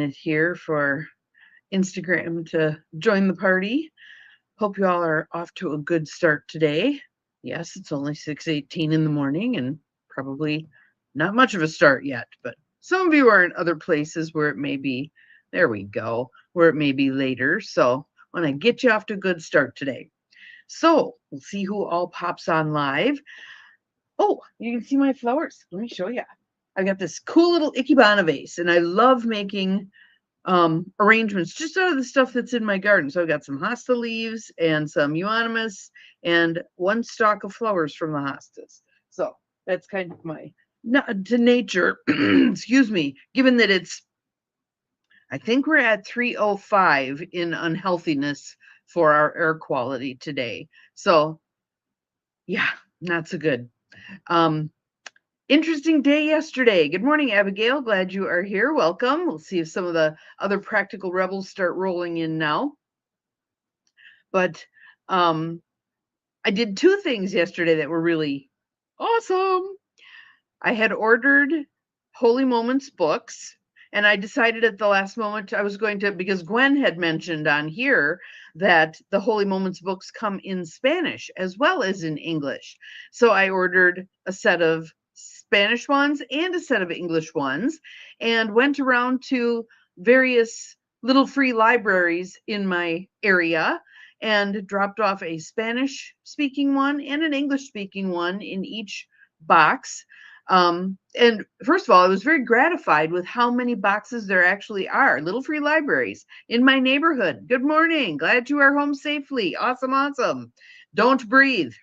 minute here for Instagram to join the party. Hope you all are off to a good start today. Yes, it's only 6:18 in the morning and probably not much of a start yet, but some of you are in other places where it may be, there we go, where it may be later. So I want to get you off to a good start today. So we'll see who all pops on live. Oh, you can see my flowers. Let me show you. I've got this cool little Ikebana vase, and I love making arrangements just out of the stuff that's in my garden. So I've got some hosta leaves and some euonymus and one stalk of flowers from the hostas. So that's kind of my nod to nature. Excuse me. Given that I think we're at 305 in unhealthiness for our air quality today. So yeah, not so good. Um, Interesting day yesterday. Good morning, Abigail. Glad you are here. Welcome. We'll see if some of the other practical rebels start rolling in now. But I did two things yesterday that were really awesome. I had ordered Holy Moments books, and I decided at the last moment I was going to, because Gwen had mentioned on here that the Holy Moments books come in Spanish as well as in English. So I ordered a set of Spanish ones and a set of English ones and went around to various little free libraries in my area and dropped off a Spanish speaking one and an English speaking one in each box. And first of all, I was very gratified with how many boxes there actually are, little free libraries in my neighborhood. Good morning. Glad you are home safely. Awesome, awesome. Don't breathe.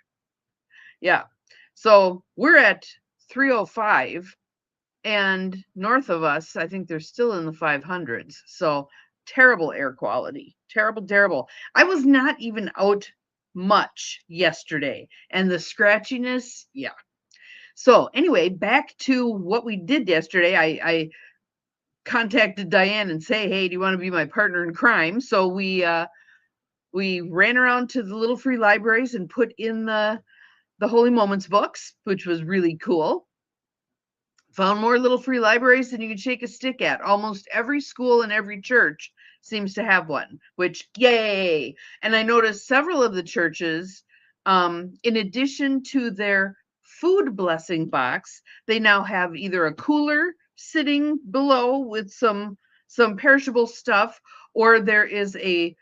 Yeah. So we're at 305, and north of us, I think they're still in the 500s. So terrible air quality. Terrible, terrible. I was not even out much yesterday, and the scratchiness, yeah. So anyway, back to what we did yesterday. I contacted Diane and say, hey, do you want to be my partner in crime? So we ran around to the little free libraries and put in the Holy Moments books, which was really cool. Found more little free libraries than you could shake a stick at. Almost every school and every church seems to have one, which yay. And I noticed several of the churches, in addition to their food blessing box, they now have either a cooler sitting below with some perishable stuff, or there is a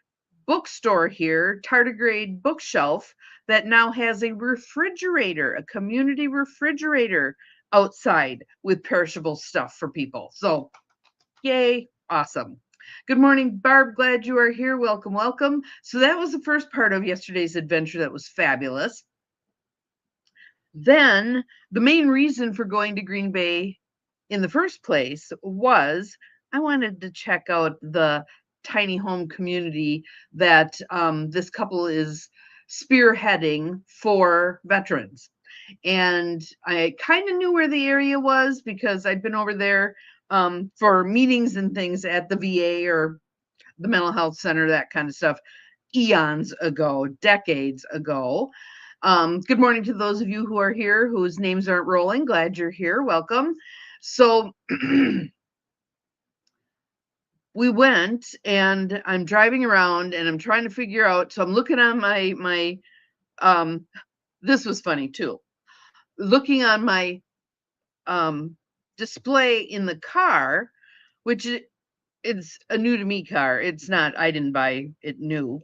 bookstore here, tardigrade bookshelf, that now has a refrigerator, a community refrigerator outside with perishable stuff for people. So yay, awesome. Good morning, Barb. Glad you are here. Welcome, welcome. So that was the first part of yesterday's adventure that was fabulous. Then the main reason for going to Green Bay in the first place was I wanted to check out the tiny home community that this couple is spearheading for veterans. And I kind of knew where the area was because I'd been over there for meetings and things at the VA or the mental health center, that kind of stuff, eons ago, decades ago. Good morning to those of you who are here whose names aren't rolling. Glad you're here. Welcome. So we went, and I'm driving around and I'm trying to figure out. So I'm looking on my this was funny too. Looking on my display in the car, which it's a new to me car. It's not, I didn't buy it new.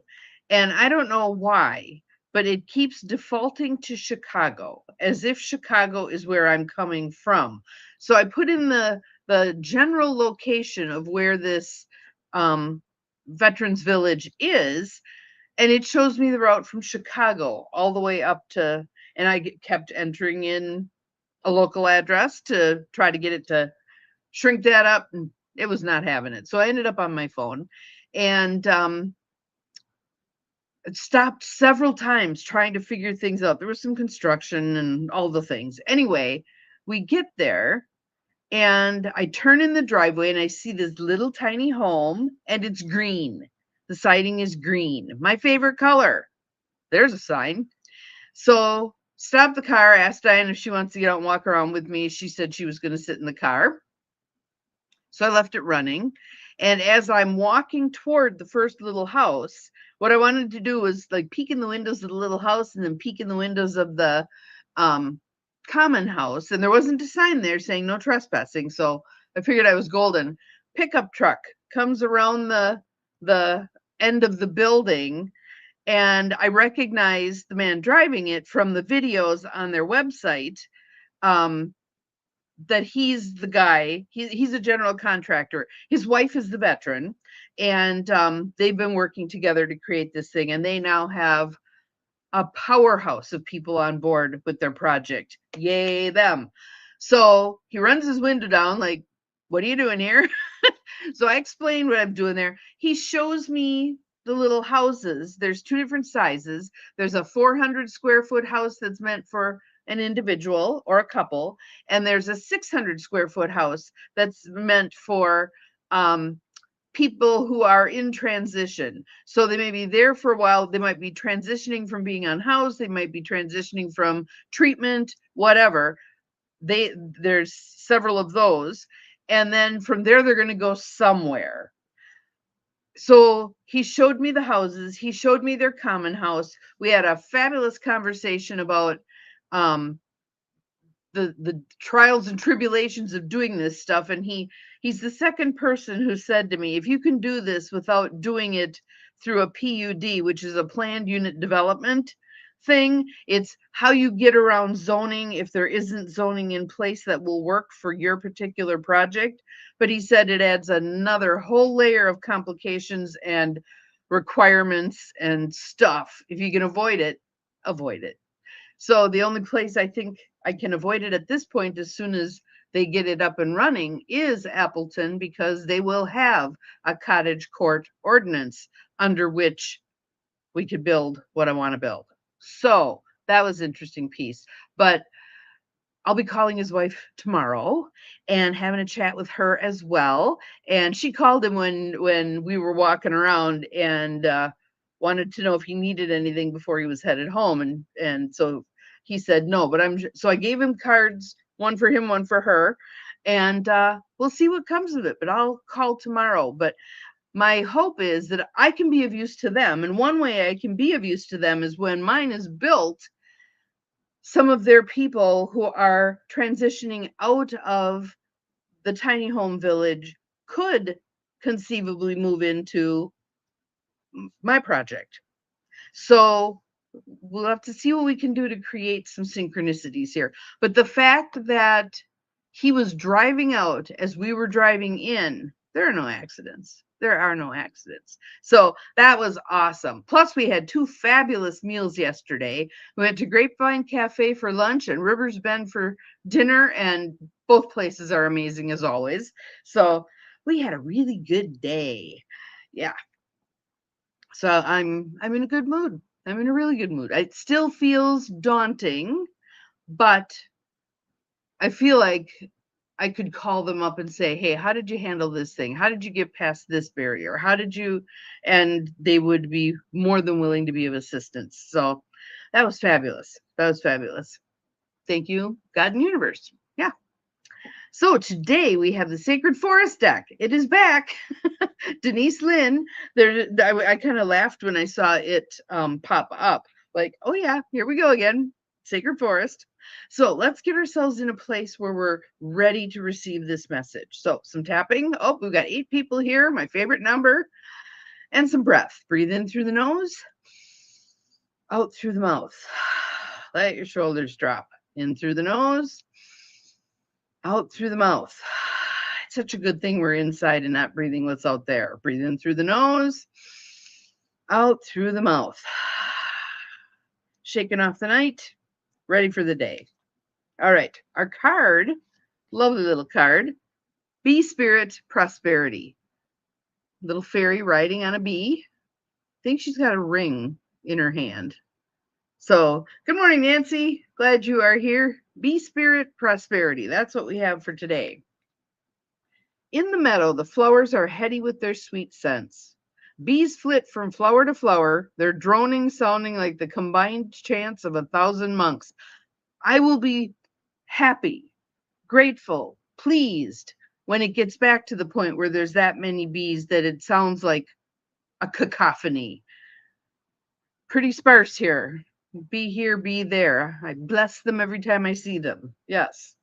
And I don't know why, but it keeps defaulting to Chicago as if Chicago is where I'm coming from. So I put in the general location of where this Veterans Village is, and it shows me the route from Chicago all the way up to, and I kept entering in a local address to try to get it to shrink that up, and it was not having it. So I ended up on my phone, and it stopped several times trying to figure things out. There was some construction and all the things. Anyway, we get there, and I turn in the driveway and I see this little tiny home, and it's green. The siding is green, my favorite color. There's a sign. So stopped the car, asked Diane if she wants to get out and walk around with me. She said she was going to sit in the car. So I left it running. And as I'm walking toward the first little house, what I wanted to do was like peek in the windows of the little house and then peek in the windows of the um, common house. And there wasn't a sign there saying no trespassing. So I figured I was golden. Pickup truck comes around the end of the building, and I recognized the man driving it from the videos on their website. Um, that he's the guy. He's a general contractor. His wife is the veteran, and they've been working together to create this thing. And they now have a powerhouse of people on board with their project. Yay, them. So he runs his window down, like, what are you doing here? So I explain what I'm doing there. He shows me the little houses. There's two different sizes. There's a 400 square foot house that's meant for an individual or a couple, and there's a 600 square foot house that's meant for people who are in transition. So they may be there for a while. They might be transitioning from being unhoused. They might be transitioning from treatment, whatever. There's several of those. And then from there, they're going to go somewhere. So he showed me the houses. He showed me their common house. We had a fabulous conversation about the trials and tribulations of doing this stuff. And he's the second person who said to me, if you can do this without doing it through a PUD, which is a planned unit development thing, it's how you get around zoning if there isn't zoning in place that will work for your particular project. But he said it adds another whole layer of complications and requirements and stuff. If you can avoid it, avoid it. So the only place I think I can avoid it at this point, as soon as they get it up and running, is Appleton, because they will have a cottage court ordinance under which we could build what I want to build. So that was an interesting piece. But I'll be calling his wife tomorrow and having a chat with her as well. And she called him when we were walking around and wanted to know if he needed anything before he was headed home. And so he said no, but so I gave him cards, one for him, one for her, and we'll see what comes of it. But I'll call tomorrow. But my hope is that I can be of use to them. And one way I can be of use to them is when mine is built, some of their people who are transitioning out of the tiny home village could conceivably move into my project. So we'll have to see what we can do to create some synchronicities here. But the fact that he was driving out as we were driving in, there are no accidents. There are no accidents. So that was awesome. Plus, we had two fabulous meals yesterday. We went to Grapevine Cafe for lunch and Rivers Bend for dinner, and both places are amazing as always. So we had a really good day. Yeah. So I'm in a good mood. I'm in a really good mood. It still feels daunting, but I feel like I could call them up and say, hey, how did you handle this thing? How did you get past this barrier? How did you? And they would be more than willing to be of assistance. So that was fabulous. That was fabulous. Thank you, God and universe. Yeah. So today we have the Sacred Forest deck. It is back. Denise Linn. I kind of laughed when I saw it pop up. Like, oh yeah, here we go again. Sacred Forest. So let's get ourselves in a place where we're ready to receive this message. So some tapping. Oh, we've got 8 people here, my favorite number. And some breath. Breathe in through the nose, out through the mouth. Let your shoulders drop. In through the nose, out through the mouth. It's such a good thing we're inside and not breathing what's out there. Breathe in through the nose, out through the mouth. Shaking off the night, ready for the day. All right, our card, lovely little card, Bee Spirit Prosperity. Little fairy riding on a bee. I think she's got a ring in her hand. So, good morning, Nancy. Glad you are here. Bee Spirit Prosperity. That's what we have for today. In the meadow, the flowers are heady with their sweet scents. Bees flit from flower to flower, their droning sounding like the combined chants of 1,000 monks. I will be happy, grateful, pleased when it gets back to the point where there's that many bees that it sounds like a cacophony. Pretty sparse here. Be here, be there. I bless them every time I see them. Yes.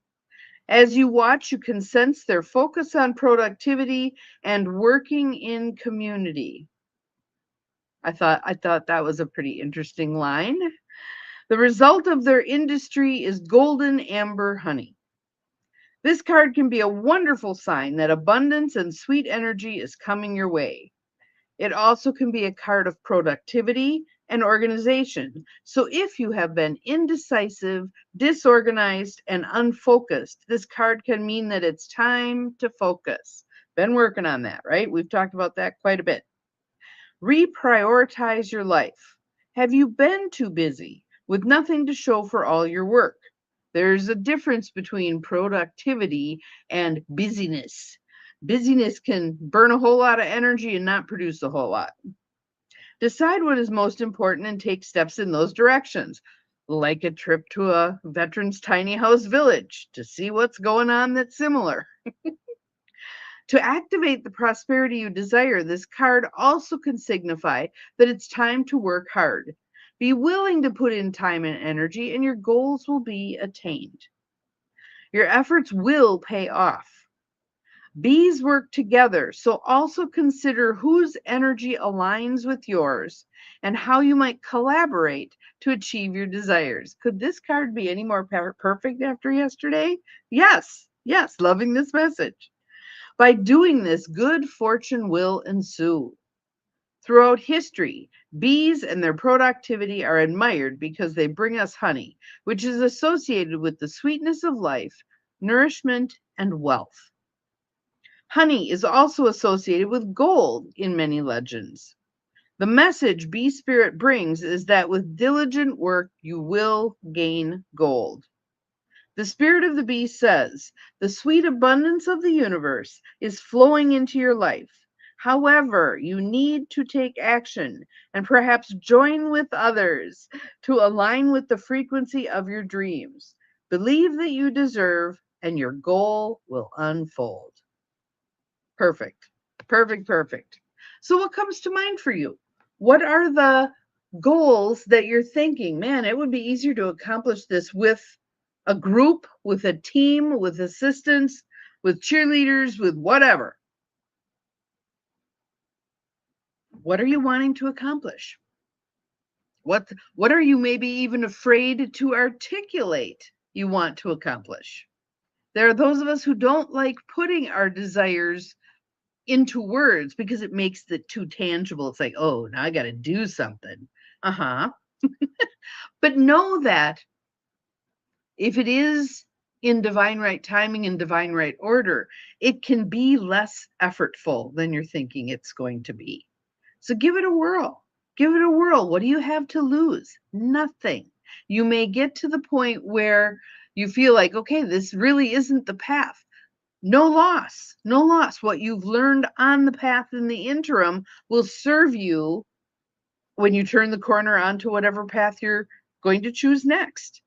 As you watch, you can sense their focus on productivity and working in community. I thought that was a pretty interesting line. The result of their industry is golden amber honey. This card can be a wonderful sign that abundance and sweet energy is coming your way. It also can be a card of productivity and organization. So if you have been indecisive, disorganized, and unfocused, this card can mean that it's time to focus. Been working on that, right? We've talked about that quite a bit. Reprioritize your life. Have you been too busy with nothing to show for all your work? There's a difference between productivity and busyness. Busyness can burn a whole lot of energy and not produce a whole lot. Decide what is most important and take steps in those directions, like a trip to a veteran's tiny house village to see what's going on that's similar. To activate the prosperity you desire, this card also can signify that it's time to work hard. Be willing to put in time and energy, and your goals will be attained. Your efforts will pay off. Bees work together, so also consider whose energy aligns with yours and how you might collaborate to achieve your desires. Could this card be any more perfect after yesterday? Yes, yes, loving this message. By doing this, good fortune will ensue. Throughout history, bees and their productivity are admired because they bring us honey, which is associated with the sweetness of life, nourishment, and wealth. Honey is also associated with gold in many legends. The message Bee Spirit brings is that with diligent work, you will gain gold. The spirit of the bee says, the sweet abundance of the universe is flowing into your life. However, you need to take action and perhaps join with others to align with the frequency of your dreams. Believe that you deserve, and your goal will unfold. Perfect. Perfect, perfect. So what comes to mind for you? What are the goals that you're thinking? Man, it would be easier to accomplish this with a group, with a team, with assistants, with cheerleaders, with whatever. What are you wanting to accomplish? What are you maybe even afraid to articulate you want to accomplish? There are those of us who don't like putting our desires into words because it makes it too tangible. It's like, oh, now I got to do something. Uh-huh. But know that if it is in divine right timing and divine right order, it can be less effortful than you're thinking it's going to be. So give it a whirl. Give it a whirl. What do you have to lose? Nothing. You may get to the point where you feel like, okay, this really isn't the path. No loss, no loss. What you've learned on the path in the interim will serve you when you turn the corner onto whatever path you're going to choose next.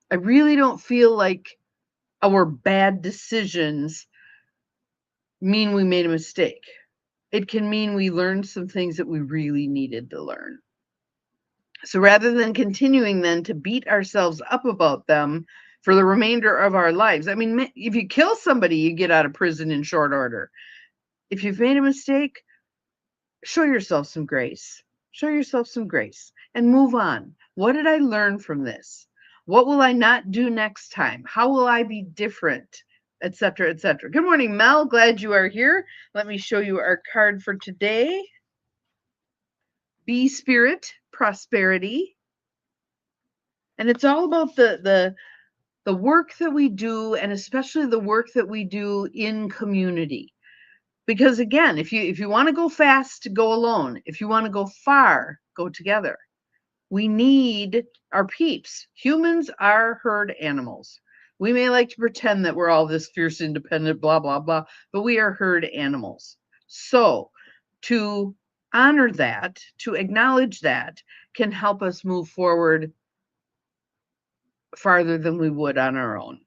I really don't feel like our bad decisions mean we made a mistake. It can mean we learned some things that we really needed to learn. So rather than continuing then to beat ourselves up about them for the remainder of our lives, I mean, if you kill somebody, you get out of prison in short order. If you've made a mistake, show yourself some grace. Show yourself some grace and move on. What did I learn from this? What will I not do next time? How will I be different? Etc., etc. Good morning, Mel. Glad you are here. Let me show you our card for today. Bee Spirit, Prosperity. And it's all about the work that we do, and especially the work that we do in community. Because again, if you want to go fast, go alone. If you want to go far, go together. We need our peeps. Humans are herd animals. We may like to pretend that we're all this fierce, independent, blah, blah, blah, but we are herd animals. So to honor that, to acknowledge that, can help us move forward farther than we would on our own.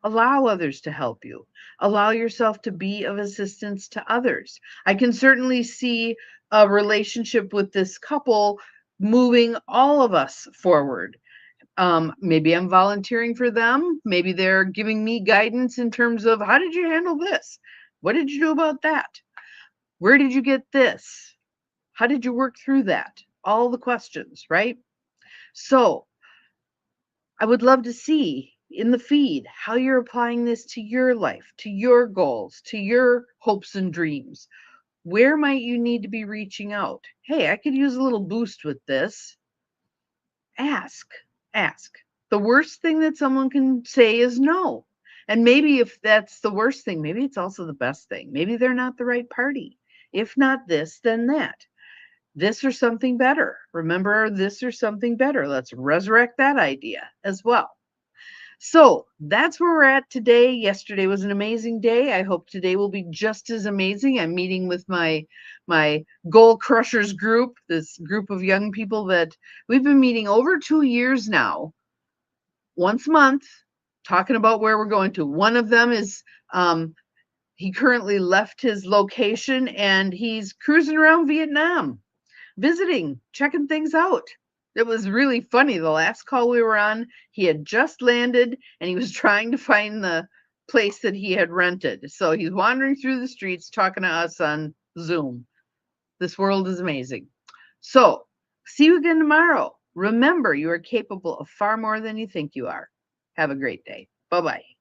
Allow others to help you. Allow yourself to be of assistance to others. I can certainly see a relationship with this couple moving all of us forward. Maybe I'm volunteering for them. Maybe they're giving me guidance in terms of how did you handle this? What did you do about that? Where did you get this? How did you work through that? All the questions, right? So I would love to see in the feed how you're applying this to your life, to your goals, to your hopes and dreams. Where might you need to be reaching out? Hey, I could use a little boost with this. Ask, ask. The worst thing that someone can say is no. And maybe if that's the worst thing, maybe it's also the best thing. Maybe they're not the right party. If not this, then that. This or something better. Remember, this or something better. Let's resurrect that idea as well. So that's where we're at today. Yesterday was an amazing day. I hope today will be just as amazing. I'm meeting with my goal crushers group, this group of young people that we've been meeting over 2 years now, once a month, talking about where we're going to. One of them is he currently left his location and he's cruising around Vietnam, visiting, checking things out. It was really funny. The last call we were on, he had just landed and he was trying to find the place that he had rented. So he's wandering through the streets talking to us on Zoom. This world is amazing. So, see you again tomorrow. Remember, you are capable of far more than you think you are. Have a great day. Bye bye.